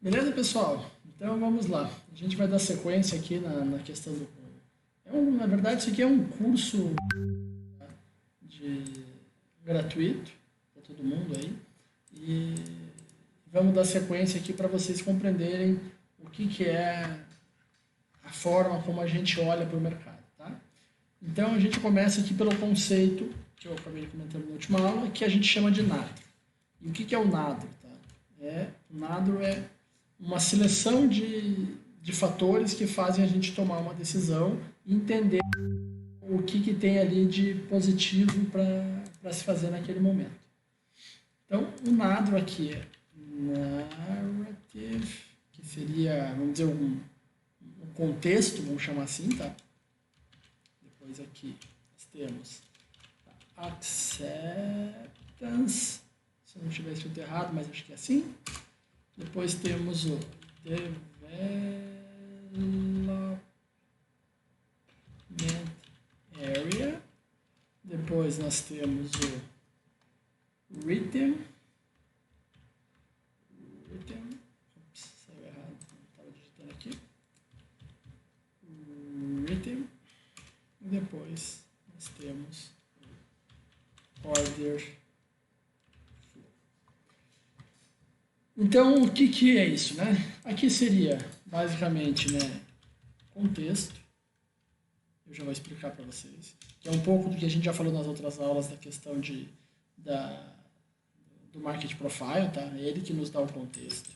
Beleza, pessoal? Então vamos lá. A gente vai dar sequência aqui na questão do. Na verdade, isso aqui é um curso de gratuito para todo mundo aí. E vamos dar sequência aqui para vocês compreenderem o que é a forma como a gente olha para o mercado. Tá? Então a gente começa aqui pelo conceito que eu acabei comentando na última aula, que a gente chama de NADRO. E o que é o NADRO? Tá? O NADRO é uma seleção de fatores que fazem a gente tomar uma decisão e entender o que tem ali de positivo para se fazer naquele momento. Então, o NADRO aqui é Narrative, que seria, vamos dizer, um contexto, vamos chamar assim, tá? Depois aqui nós temos Acceptance, se eu não tiver escrito errado, mas acho que é assim. Depois temos o Development Area. Depois nós temos o Rhythm. Ops, saiu errado, estava digitando aqui. Rhythm. E depois nós temos o Order. Então, o que é isso, né? Aqui seria, basicamente, né, contexto. Eu já vou explicar para vocês. Que é um pouco do que a gente já falou nas outras aulas da questão do Market Profile, tá? É ele que nos dá o contexto.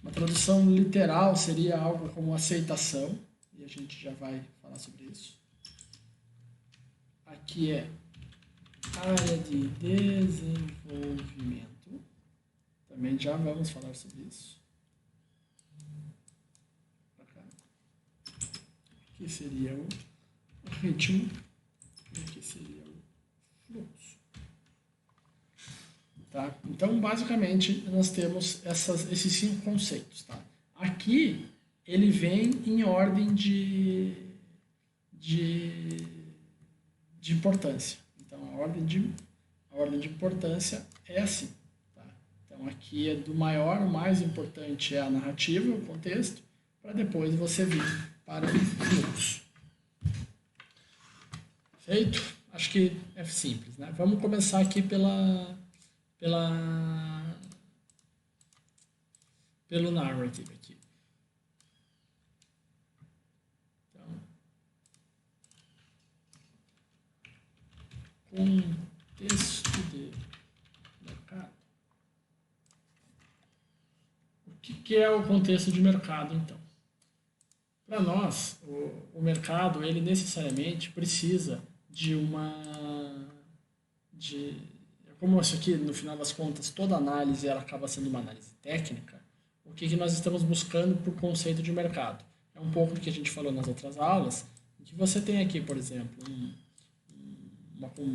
Uma tradução literal seria algo como aceitação. E a gente já vai falar sobre isso. Aqui é área de desenvolvimento. Também já vamos falar sobre isso. Aqui seria o ritmo e aqui seria o fluxo. Tá? Então, basicamente, nós temos esses 5 conceitos. Tá? Aqui, ele vem em ordem de importância. Então, a ordem de importância é assim. Então, aqui é do maior, o mais importante é a narrativa, o contexto, para depois você vir para o fluxo. Feito? Acho que é simples, né? Vamos começar aqui pelo narrative aqui. Então, contexto de mercado. O que é o contexto de mercado, então? Para nós, o mercado, ele necessariamente precisa como isso aqui, no final das contas, toda análise ela acaba sendo uma análise técnica, o que nós estamos buscando por conceito de mercado? É um pouco do que a gente falou nas outras aulas, em que você tem aqui, por exemplo, um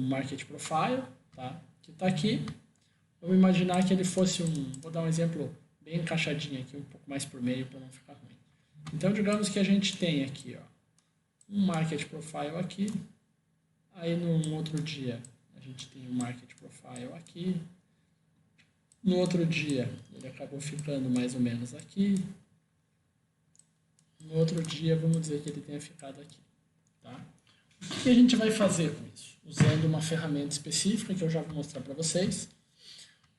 market profile, tá? Que está aqui. Vamos imaginar que ele fosse vou dar um exemplo bem encaixadinho aqui, um pouco mais por meio para não ficar ruim. Então, digamos que a gente tem aqui, ó, um market profile aqui, aí num outro dia a gente tem um market profile aqui, no outro dia ele acabou ficando mais ou menos aqui, no outro dia vamos dizer que ele tenha ficado aqui. Tá? O que a gente vai fazer com isso? Usando uma ferramenta específica que eu já vou mostrar para vocês.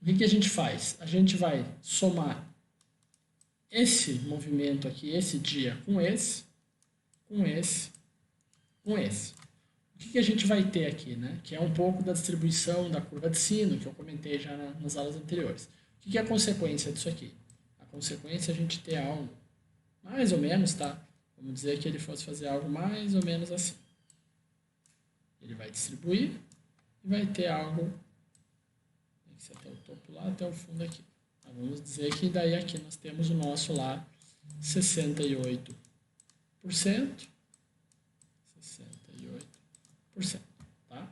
O que a gente faz? A gente vai somar esse movimento aqui, esse dia, com esse, com esse, com esse. O que a gente vai ter aqui, né? Que é um pouco da distribuição da curva de sino, que eu comentei já nas aulas anteriores. O que é a consequência disso aqui? A consequência é a gente ter algo mais ou menos, tá? Vamos dizer que ele fosse fazer algo mais ou menos assim. Ele vai distribuir e vai ter algo, tem que ser até o topo lá, até o fundo aqui. Então, vamos dizer que daí aqui nós temos o nosso lá 68%. 68%. Tá?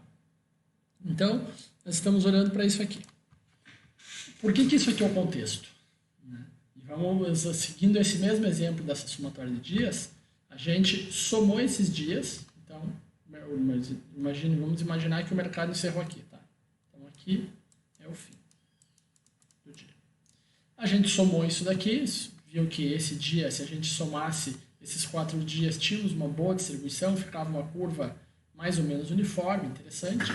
Então, nós estamos olhando para isso aqui. Por que isso aqui é o contexto? E vamos, seguindo esse mesmo exemplo dessa somatória de dias, a gente somou esses dias. Então, vamos imaginar que o mercado encerrou aqui. Tá? Então, aqui é o fim do dia. A gente somou isso daqui, viu que esse dia, se a gente somasse esses 4 dias, tínhamos uma boa distribuição, ficava uma curva mais ou menos uniforme, interessante.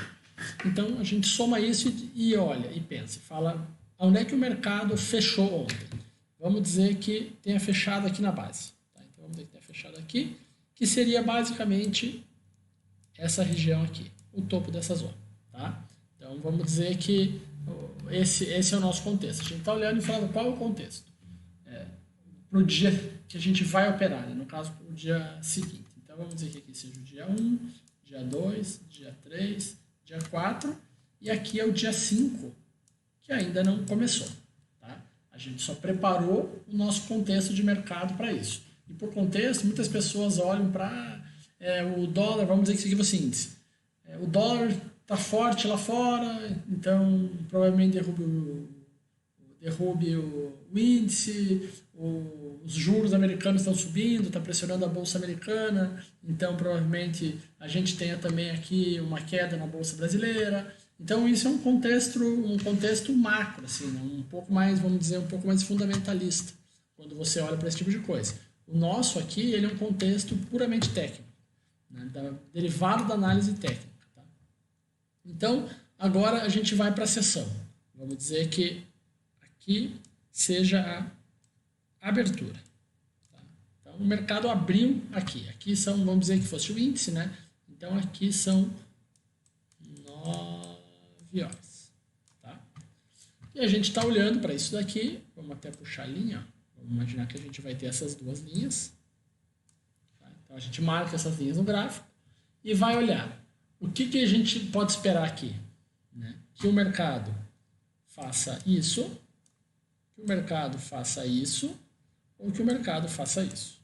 Então, a gente soma isso e olha, e pensa, e fala, onde é que o mercado fechou ontem? Vamos dizer que tenha fechado aqui na base. Tá? Então, vamos dizer que tenha fechado aqui, que seria basicamente essa região aqui, o topo dessa zona. Tá? Então, vamos dizer que esse é o nosso contexto. A gente está olhando e falando qual é o contexto. Para o dia que a gente vai operar, né? No caso, para o dia seguinte. Então, vamos dizer que aqui seja o dia 1, dia 2, dia 3, dia 4, e aqui é o dia 5, que ainda não começou. Tá? A gente só preparou o nosso contexto de mercado para isso. E por contexto, muitas pessoas olham para o dólar, vamos dizer que isso aqui fosse índice. O dólar está forte lá fora, então provavelmente derrube o índice, os juros americanos estão subindo, está pressionando a bolsa americana, então provavelmente a gente tenha também aqui uma queda na bolsa brasileira. Então isso é um contexto macro, assim, né? Um pouco mais, vamos dizer, um pouco mais fundamentalista, quando você olha para esse tipo de coisa. O nosso aqui, ele é um contexto puramente técnico, né? Derivado da análise técnica. Tá? Então, agora a gente vai para a sessão. Vamos dizer que aqui seja a abertura. Tá? Então, o mercado abriu aqui. Aqui são, vamos dizer que fosse o índice, né? Então, aqui são 9 horas. Tá? E a gente está olhando para isso daqui. Vamos até puxar a linha. Vamos imaginar que a gente vai ter essas duas linhas. Tá? Então, a gente marca essas linhas no gráfico e vai olhar. O que a gente pode esperar aqui? Né? Que o mercado faça isso, que o mercado faça isso, ou que o mercado faça isso.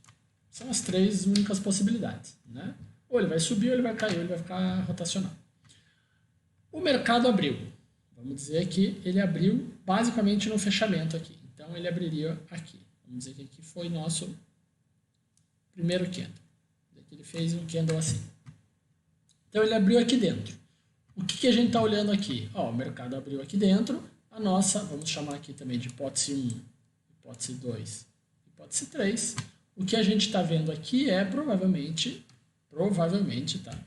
São as 3 únicas possibilidades. Né? Ou ele vai subir, ou ele vai cair, ou ele vai ficar rotacional. O mercado abriu. Vamos dizer que ele abriu basicamente no fechamento aqui. Então, ele abriria aqui. Vamos dizer que aqui foi nosso primeiro candle. Ele fez um candle assim. Então, ele abriu aqui dentro. O que a gente está olhando aqui? O mercado abriu aqui dentro. A nossa, vamos chamar aqui também de hipótese 1, hipótese 2, hipótese 3. O que a gente está vendo aqui é provavelmente, tá?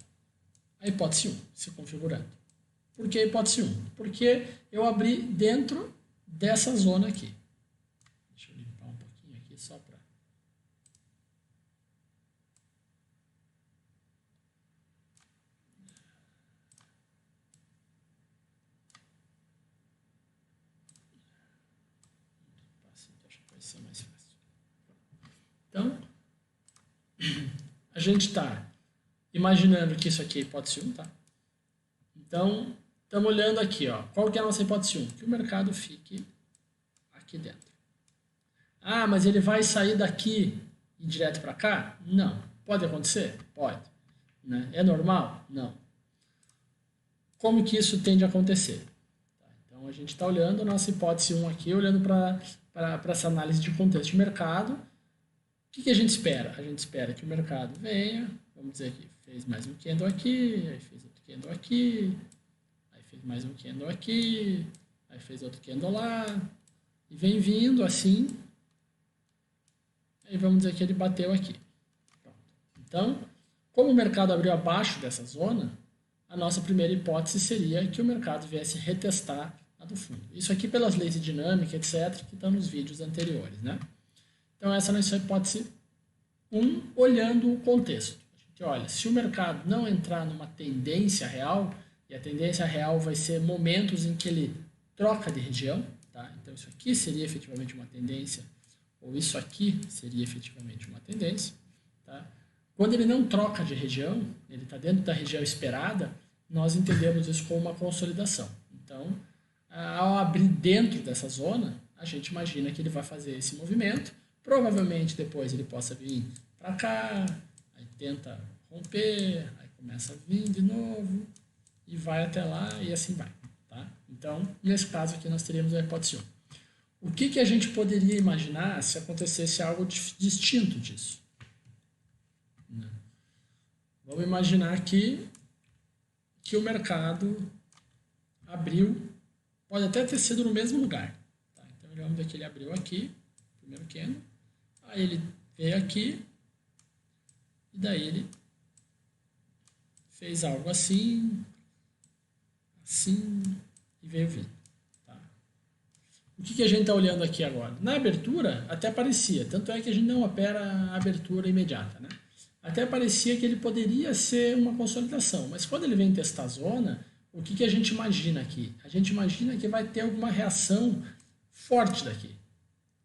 A hipótese 1 se configurando. Por que a hipótese 1? Porque eu abri dentro dessa zona aqui. Deixa eu limpar um pouquinho aqui só para... Acho que vai ser mais fácil. Então, a gente está imaginando que isso aqui é hipótese 1, tá? Então, estamos olhando aqui, ó. Qual que é a nossa hipótese 1? Que o mercado fique aqui dentro. Ah, mas ele vai sair daqui e direto para cá? Não. Pode acontecer? Pode. Né? É normal? Não. Como que isso tende a acontecer? Então, a gente está olhando a nossa hipótese 1 aqui, olhando para essa análise de contexto de mercado. O que a gente espera? A gente espera que o mercado venha, vamos dizer que fez mais um candle aqui, aí fez outro candle aqui, aí fez mais um candle aqui, aí fez outro candle lá, e vem vindo assim, aí vamos dizer que ele bateu aqui. Pronto. Então, como o mercado abriu abaixo dessa zona, a nossa primeira hipótese seria que o mercado viesse retestar a do fundo. Isso aqui pelas leis de dinâmica, etc., que estão nos vídeos anteriores, né? Então, essa é a nossa hipótese 1, olhando o contexto. A gente olha, se o mercado não entrar numa tendência real, e a tendência real vai ser momentos em que ele troca de região, tá? Então, isso aqui seria efetivamente uma tendência, ou isso aqui seria efetivamente uma tendência, tá? Quando ele não troca de região, ele está dentro da região esperada, nós entendemos isso como uma consolidação. Então, ao abrir dentro dessa zona, a gente imagina que ele vai fazer esse movimento. Provavelmente depois ele possa vir para cá, aí tenta romper, aí começa a vir de novo e vai até lá e assim vai. Tá? Então, nesse caso aqui nós teríamos a hipótese 1. O que a gente poderia imaginar se acontecesse algo distinto disso? Vamos imaginar que o mercado abriu, pode até ter sido no mesmo lugar. Tá? Então, Então vamos ver que ele abriu aqui, primeiro candle, aí ele veio aqui, e daí ele fez algo assim, assim, e veio vindo. Tá? O que a gente está olhando aqui agora? Na abertura, até parecia, tanto é que a gente não opera a abertura imediata, né? Até parecia que ele poderia ser uma consolidação, mas quando ele vem testar a zona, o que a gente imagina aqui? A gente imagina que vai ter alguma reação forte daqui.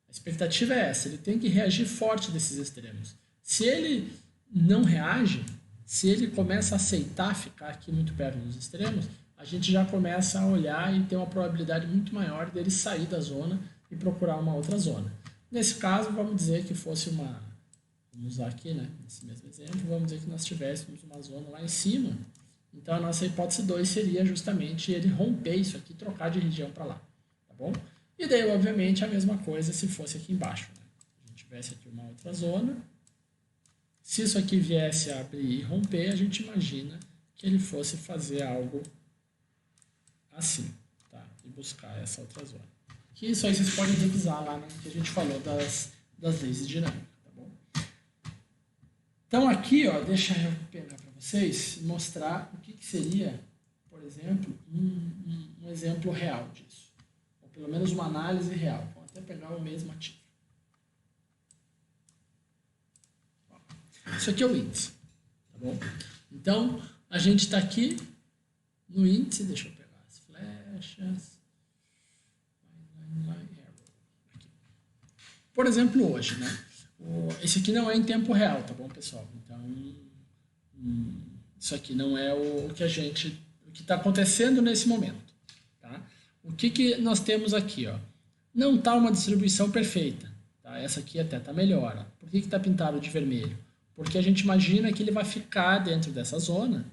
A expectativa é essa, ele tem que reagir forte desses extremos. Se ele não reage, se ele começa a aceitar ficar aqui muito perto dos extremos, a gente já começa a olhar e ter uma probabilidade muito maior dele sair da zona e procurar uma outra zona. Nesse caso, vamos dizer que fosse uma... Vamos usar aqui, né, nesse mesmo exemplo, vamos dizer que nós tivéssemos uma zona lá em cima. Então, a nossa hipótese 2 seria justamente ele romper isso aqui, trocar de região para lá. Tá bom? E daí, obviamente, a mesma coisa se fosse aqui embaixo. Né? Se a gente tivesse aqui uma outra zona, se isso aqui viesse a abrir e romper, a gente imagina que ele fosse fazer algo assim, tá? E buscar essa outra zona. Que isso aí vocês podem revisar lá no que a gente falou das leis de dinâmica, tá bom? Então aqui, ó, deixa eu pegar para vocês e mostrar o que seria, por exemplo, um exemplo real disso. Ou pelo menos uma análise real. Vou até pegar o mesmo ativo. Isso aqui é o índice, tá bom? Então, a gente está aqui no índice, deixa eu pegar as flechas. Aqui. Por exemplo, hoje, né? Esse aqui não é em tempo real, tá bom, pessoal? Então, isso aqui não é o que está acontecendo nesse momento, tá? O que nós temos aqui, ó? Não está uma distribuição perfeita, tá? Essa aqui até está melhor, ó. Por que está pintado de vermelho? Porque a gente imagina que ele vai ficar dentro dessa zona,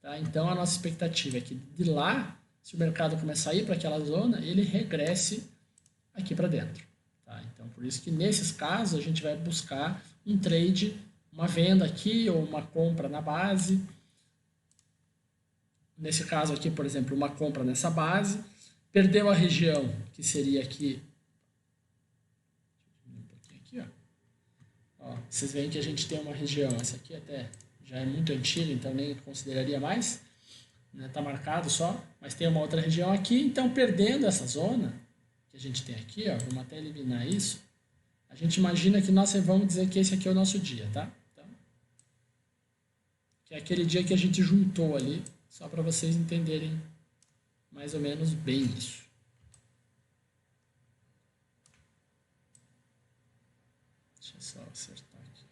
tá? Então a nossa expectativa é que de lá, se o mercado começar a ir para aquela zona, ele regresse aqui para dentro, tá? Então por isso que nesses casos a gente vai buscar um trade, uma venda aqui ou uma compra na base. Nesse caso aqui, por exemplo, uma compra nessa base, perdeu a região que seria aqui. Ó, vocês veem que a gente tem uma região, essa aqui até já é muito antiga, então nem consideraria mais, né? Tá marcado só, mas tem uma outra região aqui, então perdendo essa zona que a gente tem aqui, ó, vamos até eliminar isso, a gente imagina que nós vamos dizer que esse aqui é o nosso dia, tá? Então, que é aquele dia que a gente juntou ali, só para vocês entenderem mais ou menos bem isso. Deixa eu só acertar aqui.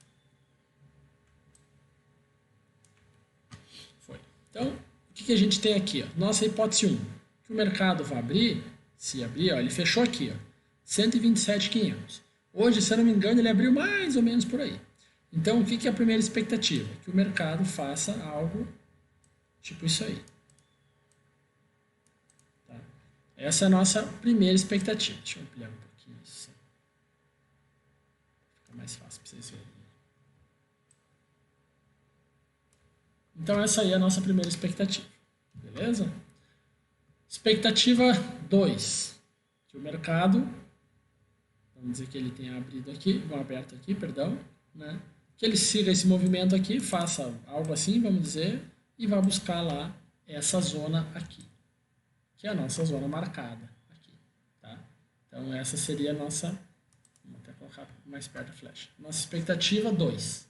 Foi. Então, o que a gente tem aqui? Ó? Nossa hipótese 1. Que o mercado vai abrir, se abrir, ó, ele fechou aqui, ó, 127.500. Hoje, se eu não me engano, ele abriu mais ou menos por aí. Então, o que é a primeira expectativa? Que o mercado faça algo tipo isso aí. Tá? Essa é a nossa primeira expectativa. Deixa eu ampliar um pouquinho isso. Fica mais fácil para vocês verem. Então, essa aí é a nossa primeira expectativa. Beleza? Expectativa 2. Que o mercado, vamos dizer que ele tenha abrido aqui, aberto aqui, perdão, né? Que ele siga esse movimento aqui, faça algo assim, vamos dizer, e vá buscar lá essa zona aqui, que é a nossa zona marcada aqui, tá? Então, essa seria a nossa, vou até colocar mais perto a flecha, nossa expectativa 2.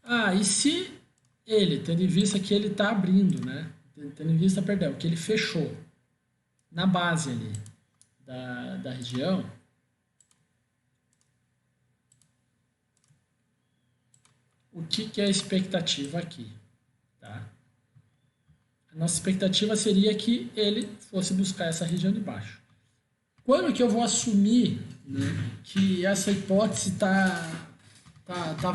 Ah, e se ele, tendo em vista que ele está abrindo, né? Tendo em vista, perdão, que ele fechou na base ali da região, o que é a expectativa aqui? Tá? A nossa expectativa seria que ele fosse buscar essa região de baixo. Quando que eu vou assumir, né, que essa hipótese tá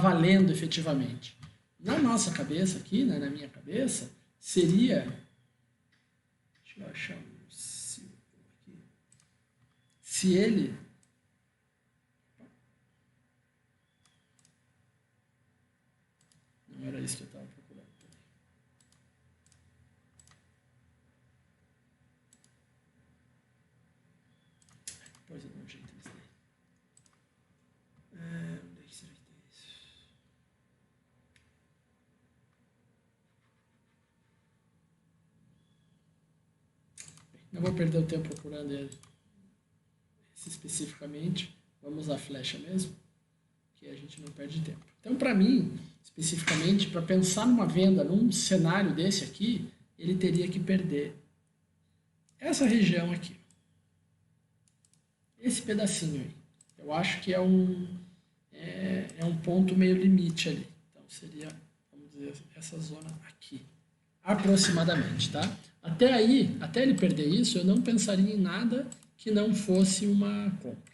valendo efetivamente? Na nossa cabeça aqui, né, na minha cabeça, seria... Deixa eu achar um círculo aqui. Se ele... Não era isso que eu estava procurando. Depois eu dou um jeito nisso daí. Onde é que será que tem isso? Não vou perder o tempo procurando ele especificamente. Vamos usar flecha mesmo, que a gente não perde tempo. Então, para mim, especificamente, para pensar numa venda, num cenário desse aqui, ele teria que perder essa região aqui. Esse pedacinho aí. Eu acho que é um ponto meio limite ali. Então, seria, vamos dizer, essa zona aqui. Aproximadamente, tá? Até aí, até ele perder isso, eu não pensaria em nada que não fosse uma compra.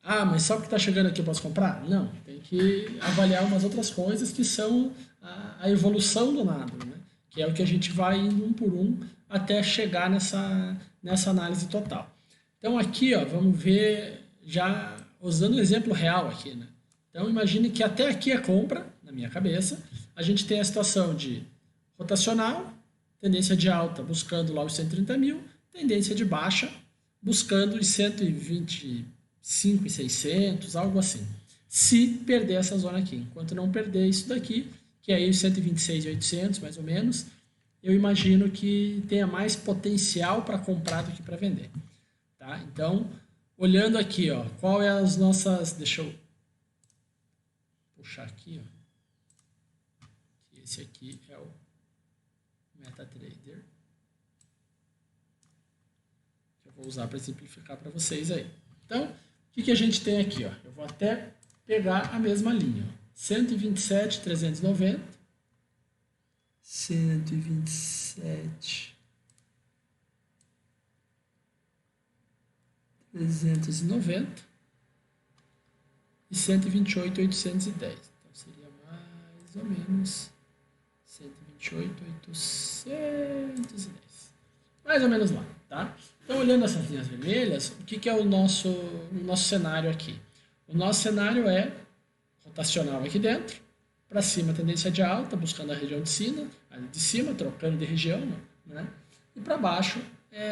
Ah, mas só porque está chegando aqui eu posso comprar? Não, tem que avaliar umas outras coisas que são a evolução do nado, né? Que é o que a gente vai indo um por um até chegar nessa análise total. Então aqui, ó, vamos ver, já usando o exemplo real aqui, né? Então imagine que até aqui é compra, na minha cabeça, a gente tem a situação de rotacional, tendência de alta buscando lá os 130 mil, tendência de baixa buscando os 125.600, algo assim. Se perder essa zona aqui, enquanto não perder isso daqui, que é aí os 126.800 mais ou menos, eu imagino que tenha mais potencial para comprar do que para vender. Tá? Então, olhando aqui, ó, qual é as nossas... Deixa eu puxar aqui, ó. Esse aqui é o MetaTrader. Que eu vou usar para simplificar para vocês aí. Então, o que a gente tem aqui? Ó? Eu vou até pegar a mesma linha. 127.390. 127... 390 e 128.810. Então seria mais ou menos 128.810. Mais ou menos lá, tá? Então, olhando essas linhas vermelhas, o que é o nosso cenário aqui? O nosso cenário é rotacional aqui dentro, para cima tendência de alta, buscando a região de cima, trocando de região, né? E para baixo,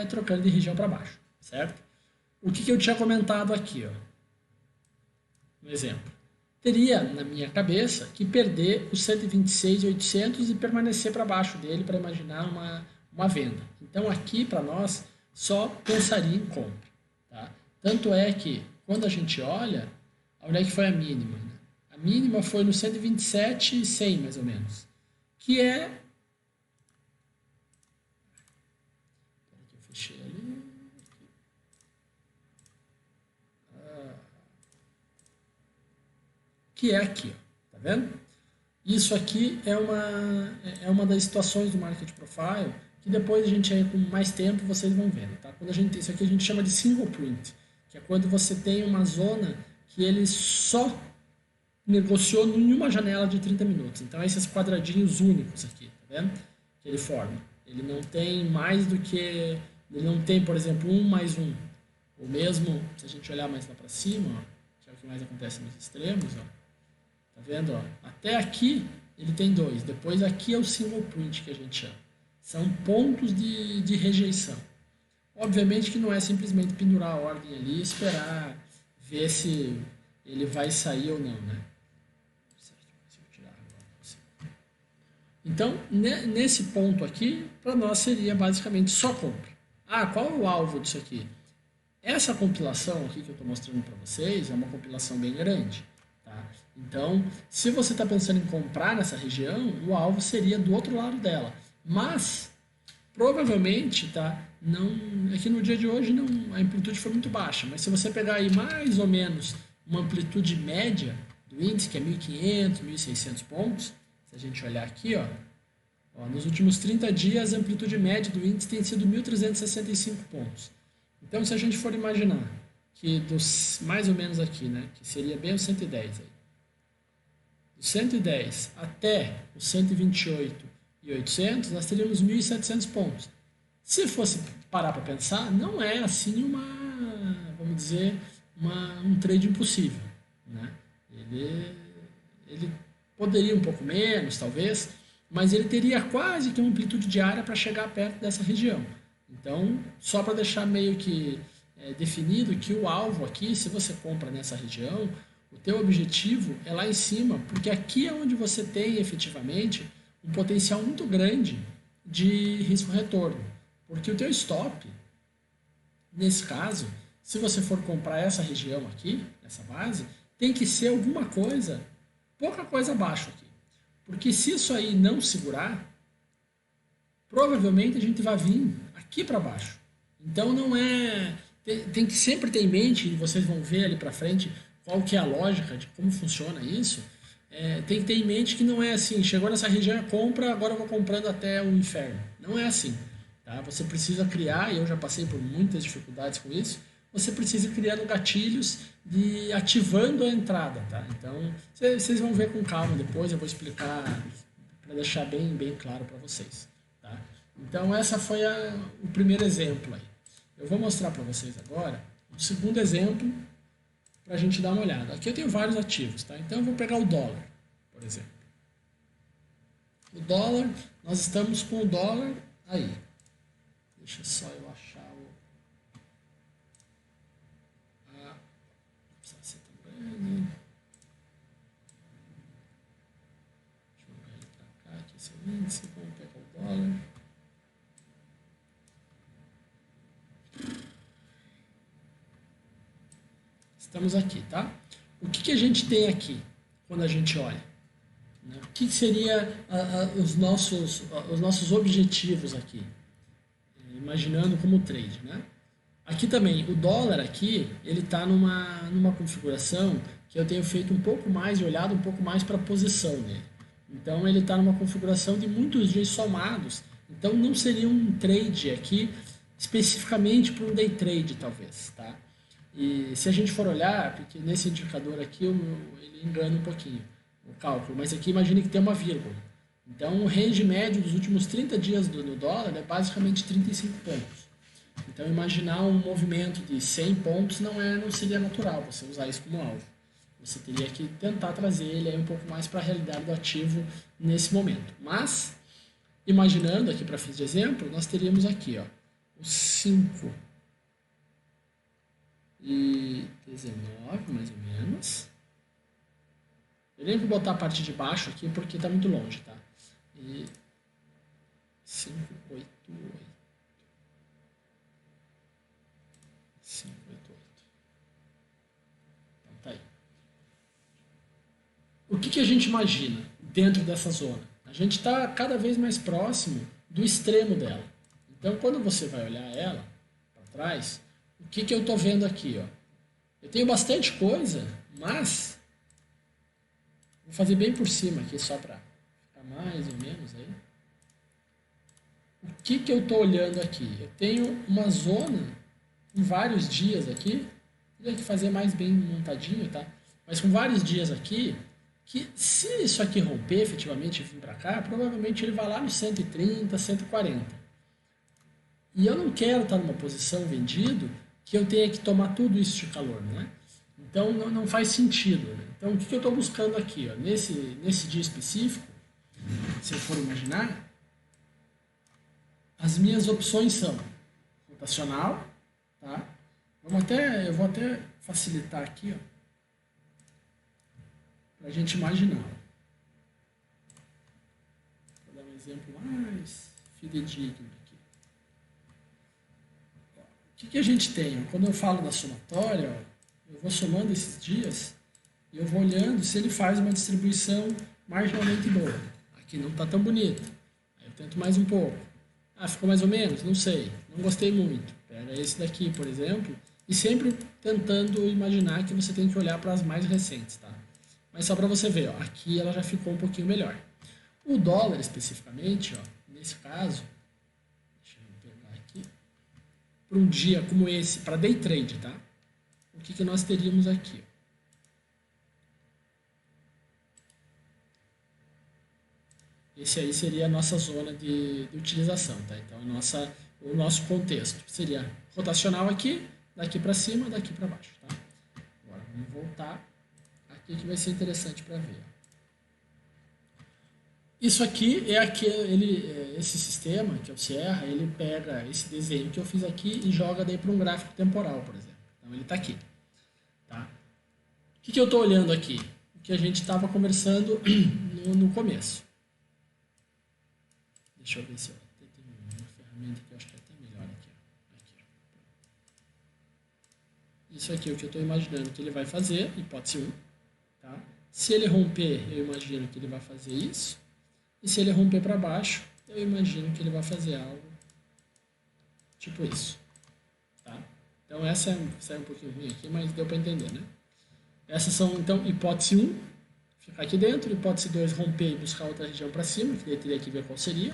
trocando de região para baixo, certo? O que eu tinha comentado aqui, ó, no exemplo. Teria, na minha cabeça, que perder os 126.800 e permanecer para baixo dele para imaginar uma venda. Então, aqui, para nós, só pensaria em compra. Tá? Tanto é que, quando a gente olha, onde é que foi a mínima? Né? A mínima foi no 127.100, mais ou menos. Que é... Espera que eu fechei ali. Que é aqui, ó, tá vendo? Isso aqui é uma das situações do Market Profile que depois a gente aí com mais tempo vocês vão vendo, tá? Quando isso aqui a gente chama de single print, que é quando você tem uma zona que ele só negociou em uma janela de 30 minutos. Então esses quadradinhos únicos aqui, tá vendo? Que ele forma. Ele não tem mais do que... Ele não tem, por exemplo, 1 mais 1. Ou mesmo, se a gente olhar mais lá para cima, ó, que é o que mais acontece nos extremos, ó. Tá vendo? Ó? Até aqui ele tem 2. Depois aqui é o single print que a gente chama. São pontos de rejeição. Obviamente que não é simplesmente pendurar a ordem ali e esperar ver se ele vai sair ou não, né? Então, nesse ponto aqui, para nós seria basicamente só compra. Ah, qual é o alvo disso aqui? Essa compilação aqui que eu estou mostrando para vocês é uma compilação bem grande. Tá? Então, se você está pensando em comprar nessa região, o alvo seria do outro lado dela. Mas, provavelmente, tá? É que no dia de hoje a amplitude foi muito baixa, mas se você pegar aí mais ou menos uma amplitude média do índice, que é 1.500, 1.600 pontos, se a gente olhar aqui, ó, nos últimos 30 dias a amplitude média do índice tem sido 1.365 pontos. Então, se a gente for imaginar que mais ou menos aqui, né, que seria bem o 110 aí, do 110 até o 128.800, nós teríamos 1.700 pontos. Se fosse parar para pensar, não é assim vamos dizer, um trade impossível, né? Ele poderia um pouco menos, talvez, mas ele teria quase que uma amplitude diária para chegar perto dessa região. Então, só para deixar meio que definido que o alvo aqui, se você compra nessa região, o teu objetivo é lá em cima, porque aqui é onde você tem efetivamente um potencial muito grande de risco-retorno. Porque o teu stop, nesse caso, se você for comprar essa região aqui, essa base, tem que ser alguma coisa, pouca coisa abaixo aqui. Porque se isso aí não segurar, provavelmente a gente vai vir aqui para baixo. Então não é... Tem que sempre ter em mente, e vocês vão ver ali para frente qual que é a lógica de como funciona isso. Tem que ter em mente que não é assim, chegou nessa região, compra, agora eu vou comprando até o inferno. Não é assim. Tá? Você precisa criar, e eu já passei por muitas dificuldades com isso, você precisa criar gatilhos de ativando a entrada. Tá? Então, vocês vão ver com calma depois, eu vou explicar para deixar bem, bem claro para vocês. Tá? Então, essa foi o primeiro exemplo aí. Eu vou mostrar para vocês agora um segundo exemplo para a gente dar uma olhada. Aqui eu tenho vários ativos, tá? Então eu vou pegar o dólar, por exemplo. O dólar, nós estamos com o dólar aí. Deixa só eu achar o... não precisa ser tão grande. Deixa eu jogar ele para cá, aqui esse é o índice, vamos pegar o dólar. Estamos aqui, tá? O que a gente tem aqui quando a gente olha? O que seria os nossos objetivos aqui? Imaginando como trade, né? Aqui também, o dólar aqui, ele está numa configuração que eu tenho feito um pouco mais e olhado um pouco mais para a posição dele. Então, ele está numa configuração de muitos dias somados. Então, não seria um trade aqui especificamente para um day trade, talvez, tá? E se a gente for olhar, porque nesse indicador aqui ele engana um pouquinho o cálculo, mas aqui imagine que tem uma vírgula. Então o range médio dos últimos 30 dias no dólar é basicamente 35 pontos. Então imaginar um movimento de 100 pontos não seria natural você usar isso como alvo. Você teria que tentar trazer ele aí um pouco mais para a realidade do ativo nesse momento. Mas, imaginando aqui para fins de exemplo, nós teríamos aqui ó, os 5 e 19, mais ou menos. Eu nem vou botar a parte de baixo aqui porque está muito longe, tá? E 5, 8, 8. 5, 8, 8. Então tá aí. O que a gente imagina dentro dessa zona? A gente está cada vez mais próximo do extremo dela. Então quando você vai olhar ela para trás, o que eu estou vendo aqui? Ó? Eu tenho bastante coisa, mas vou fazer bem por cima aqui só para ficar mais ou menos aí. O que eu estou olhando aqui? Eu tenho uma zona com vários dias aqui, teria que fazer mais bem montadinho, tá? Mas com vários dias aqui, que se isso aqui romper efetivamente e vir para cá, provavelmente ele vai lá no 130, 140. E eu não quero estar numa posição vendido que eu tenha que tomar tudo isso de calor, né? Então não faz sentido. Né? Então o que eu estou buscando aqui? Ó? Nesse dia específico, se eu for imaginar, as minhas opções são rotacional, tá? Eu vou até facilitar aqui, ó, para a gente imaginar. Vou dar um exemplo mais fidedigno aqui. O que a gente tem? Quando eu falo da somatória, ó, eu vou somando esses dias e eu vou olhando se ele faz uma distribuição marginalmente boa. Aqui não está tão bonito. Aí eu tento mais um pouco. Ah, ficou mais ou menos? Não sei. Não gostei muito. Pega esse daqui, por exemplo, e sempre tentando imaginar que você tem que olhar para as mais recentes, tá? Mas só para você ver, ó, aqui ela já ficou um pouquinho melhor. O dólar especificamente, ó, nesse caso, deixa eu pegar aqui, para um dia como esse, para day trade, tá? O que nós teríamos aqui? Esse aí seria a nossa zona de utilização, tá? Então o nosso contexto seria rotacional aqui, daqui para cima, daqui para baixo, tá? Agora vamos voltar aqui que vai ser interessante para ver. Isso aqui é esse sistema, que é o Sierra, ele pega esse desenho que eu fiz aqui e joga daí para um gráfico temporal, por exemplo. Então ele está aqui. Tá? O que eu estou olhando aqui? O que a gente estava conversando no começo. Deixa eu ver se eu tenho uma ferramenta que eu acho que é até melhor aqui. Isso aqui é o que eu estou imaginando que ele vai fazer, hipótese 1. Tá? Se ele romper, eu imagino que ele vai fazer isso. E se ele romper para baixo, eu imagino que ele vai fazer algo tipo isso. Tá? Então essa é um pouquinho ruim aqui, mas deu para entender, né? Essas são, então, hipótese 1, ficar aqui dentro. Hipótese 2, romper e buscar outra região para cima, que daí teria que ver qual seria.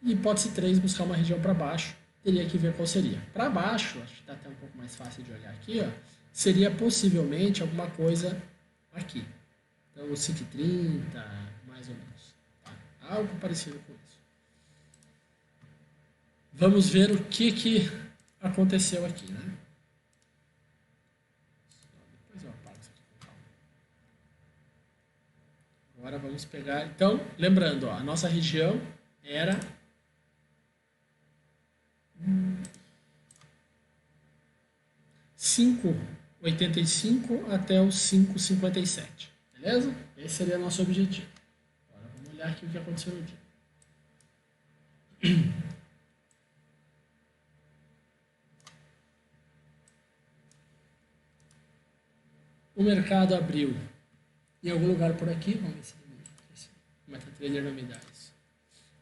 E hipótese 3, buscar uma região para baixo, teria que ver qual seria. Para baixo, acho que está até um pouco mais fácil de olhar aqui, ó, seria possivelmente alguma coisa aqui. Então, o 5,30, mais ou menos. Algo parecido com isso. Vamos ver o que aconteceu aqui, né? Depois eu apago isso aqui com calma. Agora vamos pegar... Então, lembrando, ó, a nossa região era... 5,85 até os 5,57. Beleza? Esse seria o nosso objetivo. Vamos olhar aqui o que aconteceu no dia. O mercado abriu em algum lugar por aqui. Vamos ver se o MetaTrader não me dá isso.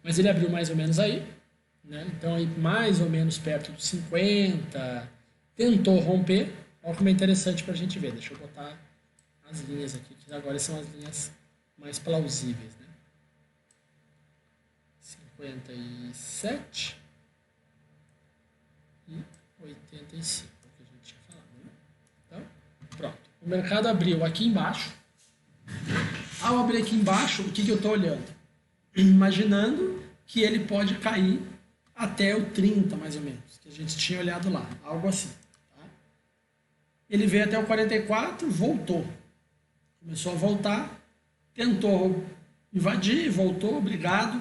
Mas ele abriu mais ou menos aí. Né? Então, aí, mais ou menos perto dos 50. Tentou romper. Olha como é interessante para a gente ver. Deixa eu botar as linhas aqui, que agora são as linhas mais plausíveis. Né? 57 e 85, que a gente tinha falado, né? Então, pronto. O mercado abriu aqui embaixo. Ao abrir aqui embaixo, o que eu estou olhando? Imaginando que ele pode cair até o 30, mais ou menos, que a gente tinha olhado lá, algo assim. Tá? Ele veio até o 44, voltou. Começou a voltar, tentou invadir, voltou, obrigado.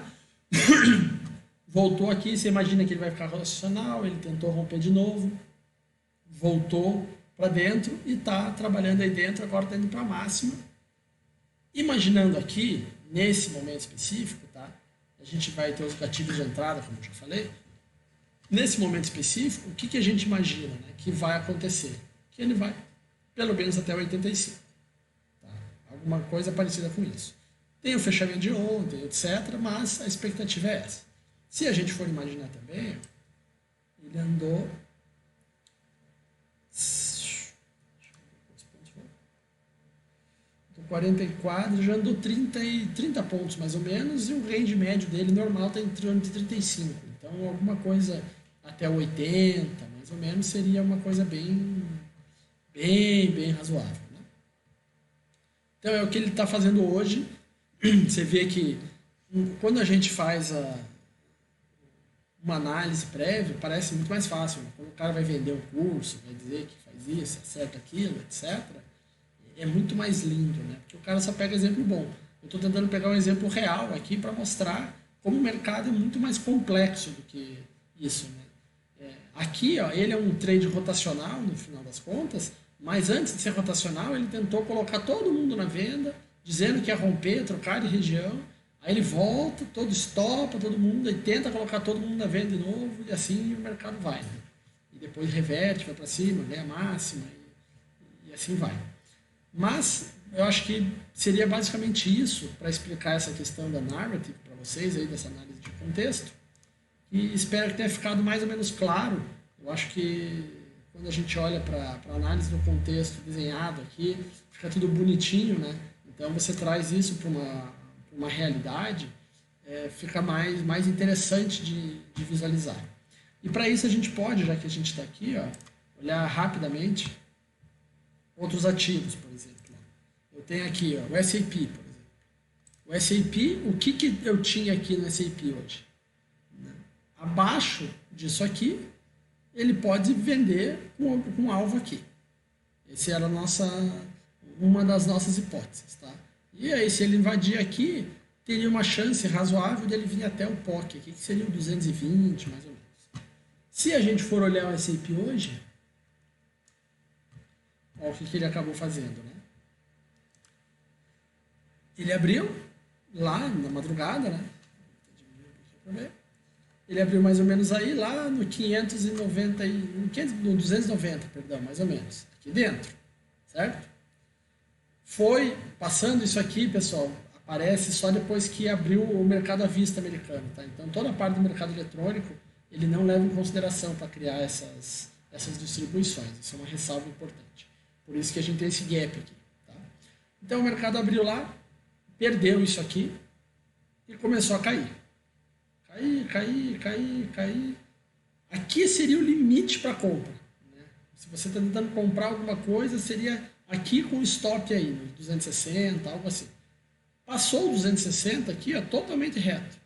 Voltou aqui, você imagina que ele vai ficar rotacional, ele tentou romper de novo, voltou para dentro e está trabalhando aí dentro, agora está indo para a máxima. Imaginando aqui, nesse momento específico, tá? A gente vai ter os gatilhos de entrada, como eu já falei. Nesse momento específico, o que a gente imagina, né, que vai acontecer? Que ele vai pelo menos até 85. Tá? Alguma coisa parecida com isso. Tem o fechamento de ontem, etc., mas a expectativa é essa. Se a gente for imaginar também, ele andou... Do 44, já andou 30 pontos mais ou menos, e o range médio dele normal está em torno de 35. Então, alguma coisa até 80, mais ou menos, seria uma coisa bem razoável. Né? Então, é o que ele está fazendo hoje. Você vê que quando a gente faz uma análise prévia, parece muito mais fácil. Né? Quando o cara vai vender um curso, vai dizer que faz isso, acerta aquilo, etc., é muito mais lindo, né? Porque o cara só pega exemplo bom. Eu estou tentando pegar um exemplo real aqui para mostrar como o mercado é muito mais complexo do que isso, né? Aqui, ó, ele é um trade rotacional, no final das contas, mas antes de ser rotacional, ele tentou colocar todo mundo na venda, dizendo que ia romper, trocar de região, aí ele volta, todo estopa todo mundo, e tenta colocar todo mundo na venda de novo, e assim o mercado vai. Né? E depois reverte, vai para cima, ganha máxima, e assim vai. Mas eu acho que seria basicamente isso para explicar essa questão da narrative para vocês, aí, dessa análise de contexto. E espero que tenha ficado mais ou menos claro. Eu acho que quando a gente olha para a análise do contexto desenhado aqui, fica tudo bonitinho, né? Então você traz isso para uma realidade, fica mais interessante de visualizar. E para isso a gente pode, já que a gente está aqui, ó, olhar rapidamente outros ativos, por exemplo. Eu tenho aqui ó, o SAP, por exemplo. O SAP, o que eu tinha aqui no SAP hoje? Abaixo disso aqui, ele pode vender com um alvo aqui. Essa era uma das nossas hipóteses. Tá? E aí, se ele invadir aqui, teria uma chance razoável de ele vir até o POC aqui, que seria o 220, mais ou menos. Se a gente for olhar o S&P hoje, olha o que ele acabou fazendo, né? Ele abriu lá na madrugada, né? Ele abriu mais ou menos aí lá no 590 no 290, perdão, mais ou menos, aqui dentro, certo? Foi passando isso aqui, pessoal, aparece só depois que abriu o mercado à vista americano, tá? Então toda a parte do mercado eletrônico ele não leva em consideração para criar essas distribuições. Isso é uma ressalva importante. Por isso que a gente tem esse gap aqui, tá? Então o mercado abriu lá, perdeu isso aqui e começou a cair. Cair. Aqui seria o limite para compra, né? Se você está tentando comprar alguma coisa, seria aqui com o stop aí, no 260, algo assim. Passou o 260 aqui, ó, totalmente reto.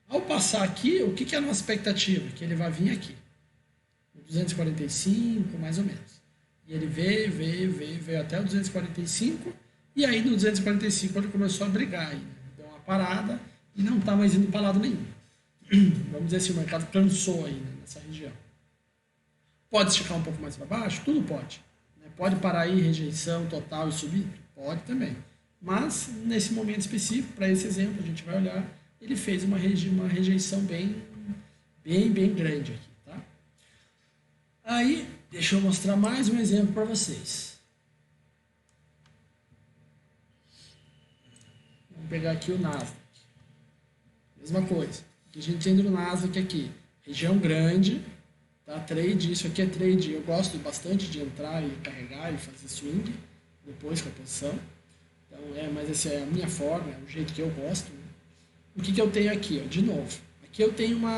Ao passar aqui, o que é a nossa expectativa? Que ele vai vir aqui, no 245, mais ou menos. E ele veio até o 245, e aí no 245 ele começou a brigar aí, né? Deu uma parada e não está mais indo para lado nenhum. Vamos dizer assim, o mercado cansou aí, né, nessa região. Pode esticar um pouco mais para baixo? Tudo pode. Né? Pode parar aí, rejeição total e subir? Pode também. Mas, nesse momento específico, para esse exemplo, a gente vai olhar, ele fez uma rejeição bem grande aqui. Tá? Aí, deixa eu mostrar mais um exemplo para vocês. Vamos pegar aqui o Nasdaq. Mesma coisa. O que a gente tem no Nasdaq aqui? Região grande, tá? Trade, isso aqui é trade. Eu gosto bastante de entrar e carregar e fazer swing depois com a posição. Então, mas essa é a minha forma, é o jeito que eu gosto. Né? O que eu tenho aqui? Ó? De novo, aqui eu tenho uma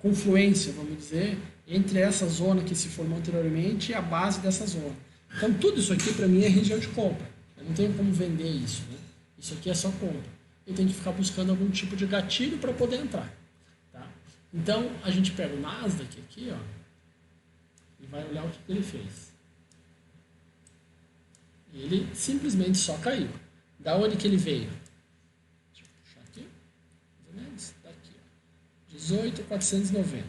confluência, vamos dizer, entre essa zona que se formou anteriormente e a base dessa zona. Então, tudo isso aqui para mim é região de compra. Eu não tenho como vender isso. Né? Isso aqui é só compra. Eu tenho que ficar buscando algum tipo de gatilho para poder entrar. Tá? Então, a gente pega o Nasdaq aqui, ó, e vai olhar o que ele fez. Ele simplesmente só caiu. Da onde que ele veio? Deixa eu puxar aqui. Mais ou menos. Daqui, ó. 18.490.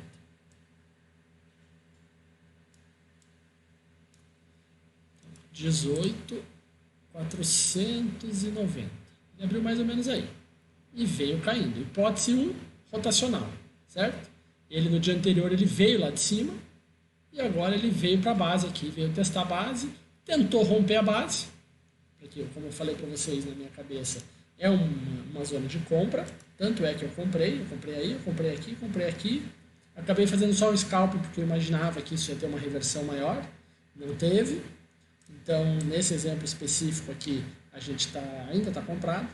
$18.490. Ele abriu mais ou menos aí. E veio caindo. Hipótese 1, rotacional. Certo? Ele no dia anterior ele veio lá de cima. E agora ele veio para a base aqui. Veio testar a base. Tentou romper a base. Aqui, como eu falei para vocês na minha cabeça, é uma zona de compra. Tanto é que eu comprei aí, eu comprei aqui. Acabei fazendo só o scalp porque eu imaginava que isso ia ter uma reversão maior. Não teve. Então, nesse exemplo específico aqui, a gente ainda está comprado,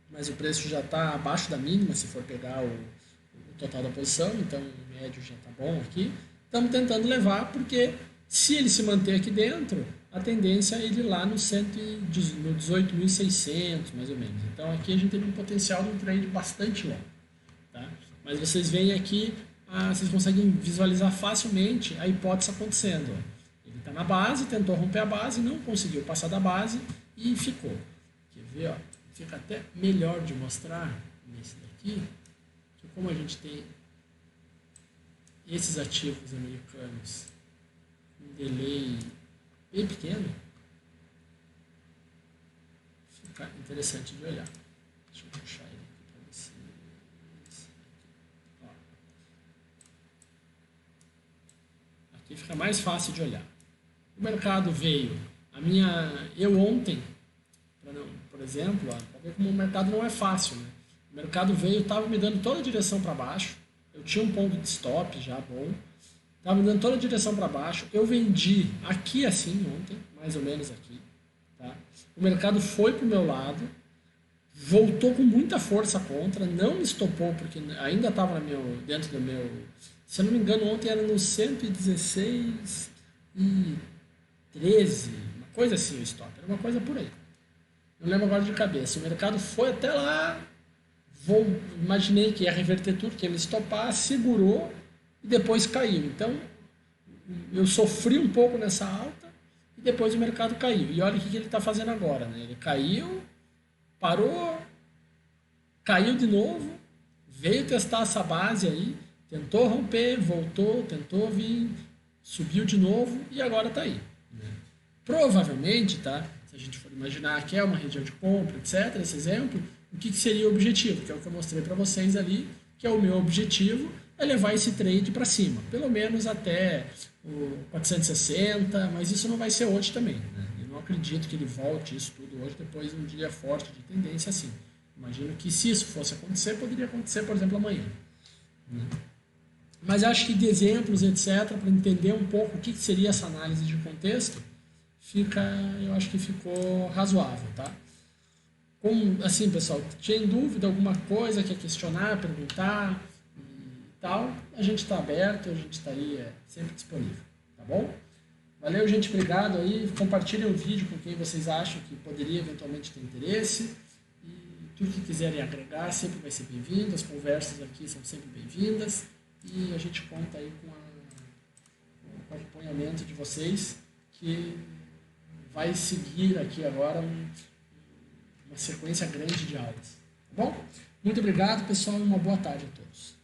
mas o preço já está abaixo da mínima, se for pegar o total da posição, então o médio já está bom aqui. Estamos tentando levar, porque se ele se manter aqui dentro, a tendência é ele ir lá no 18.600, mais ou menos. Então aqui a gente tem um potencial de um trade bastante longo. Tá? Mas vocês veem aqui, vocês conseguem visualizar facilmente a hipótese acontecendo. Ó. Ele está na base, tentou romper a base, não conseguiu passar da base e ficou. Quer ver? Ó? Fica até melhor de mostrar nesse daqui, que como a gente tem esses ativos americanos com delay bem pequeno, fica interessante de olhar. Deixa eu puxar ele aqui para vocês. Ó. Aqui fica mais fácil de olhar. O mercado veio, eu ontem, por exemplo, para ver como o mercado não é fácil, né? O mercado veio, estava me dando toda a direção para baixo, eu tinha um ponto de stop já bom, estava me dando toda a direção para baixo, eu vendi aqui assim ontem, mais ou menos aqui, tá? O mercado foi para o meu lado, voltou com muita força contra, não me estopou porque ainda estava dentro do meu, se eu não me engano ontem era no 116 e 13, uma coisa assim o stop, era uma coisa por aí. Não lembro agora de cabeça. O mercado foi até lá, imaginei que ia reverter tudo, que ia me estopar, segurou e depois caiu. Então, eu sofri um pouco nessa alta e depois o mercado caiu. E olha o que ele está fazendo agora. Né? Ele caiu, parou, caiu de novo, veio testar essa base aí, tentou romper, voltou, tentou vir, subiu de novo e agora está aí. Né? Provavelmente, tá? Se a gente for imaginar que é uma região de compra, etc., esse exemplo, o que seria o objetivo? Que é o que eu mostrei para vocês ali, que é o meu objetivo, é levar esse trade para cima, pelo menos até o 460, mas isso não vai ser hoje também. Né? Eu não acredito que ele volte isso tudo hoje, depois de um dia forte de tendência assim. Imagino que se isso fosse acontecer, poderia acontecer, por exemplo, amanhã. Né? Mas acho que de exemplos, etc., para entender um pouco o que seria essa análise de contexto, eu acho que ficou razoável, tá? Assim, pessoal, tinha dúvida, alguma coisa, quer questionar, perguntar e tal, a gente está aberto, a gente está aí sempre disponível, tá bom? Valeu, gente, obrigado aí, compartilhem o vídeo com quem vocês acham que poderia eventualmente ter interesse e tudo que quiserem agregar sempre vai ser bem-vindo, as conversas aqui são sempre bem-vindas e a gente conta aí com o acompanhamento de vocês que vai seguir aqui agora uma sequência grande de aulas. Tá bom? Muito obrigado, pessoal, e uma boa tarde a todos.